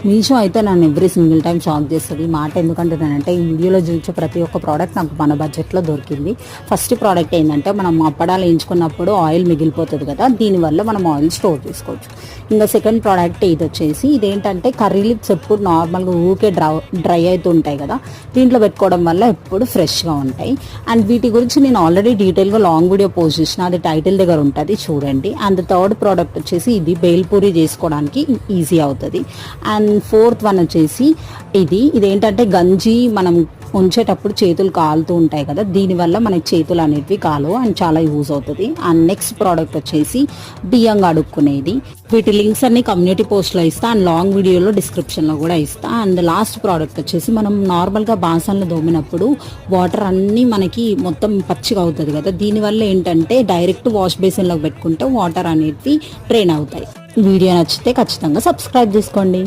మీషో అయితే నన్ను every single time shock చేస్తుంది. ఈ మాట ఎందుకంటున్నానంటే ఈ వీడియోలో చూపించే ప్రతి ఒక్క ప్రోడక్ట్ నాకు మన బడ్జెట్లో దొరికింది. ఫస్ట్ ప్రోడక్ట్ ఏంటంటే మనం అప్పడాలు వేయించుకున్నప్పుడు ఆయిల్ మిగిలిపోతుంది కదా, దీనివల్ల మనం ఆయిల్ స్టోర్ చేసుకోవచ్చు. ఇంకా సెకండ్ ప్రోడక్ట్ ఇది వచ్చేసి ఇదేంటంటే కర్రీ లిప్స్ ఎప్పుడు నార్మల్గా ఊకే డ్రై అవుతూ ఉంటాయి కదా, దీంట్లో పెట్టుకోవడం వల్ల ఎప్పుడు ఫ్రెష్గా ఉంటాయి. అండ్ వీటి గురించి నేను ఆల్రెడీ డీటెయిల్గా లాంగ్ వీడియో పోస్ట్ చేసిన, అది టైటిల్ దగ్గర ఉంటుంది చూడండి. అండ్ థర్డ్ ప్రోడక్ట్ వచ్చేసి ఇది బేల్పూరి చేసుకోవడానికి ఈజీ అవుతుంది. అండ్ ఫోర్త్ వన్ వచ్చేసి ఇదేంటంటే గంజి మనం ఉంచేటప్పుడు చేతులు కాలుతూ ఉంటాయి కదా, దీనివల్ల మనకి చేతులు అనేటివి కాలు అండ్ చాలా యూజ్ అవుతుంది. అండ్ నెక్స్ట్ ప్రోడక్ట్ వచ్చేసి బియ్యం అడుక్కునేది. వీటి లింక్స్ అన్ని కమ్యూనిటీ పోస్ట్లో ఇస్తా అండ్ లాంగ్ వీడియోలో డిస్క్రిప్షన్లో కూడా ఇస్తా. అండ్ లాస్ట్ ప్రోడక్ట్ వచ్చేసి మనం నార్మల్గా బాసన్లు దోమినప్పుడు వాటర్ అన్నీ మనకి మొత్తం పచ్చిగా అవుతుంది కదా, దీనివల్ల ఏంటంటే డైరెక్ట్ వాష్ బేసిన్లోకి పెట్టుకుంటే వాటర్ అనేవి డ్రైన్ అవుతాయి. వీడియో నచ్చితే ఖచ్చితంగా సబ్స్క్రైబ్ చేసుకోండి.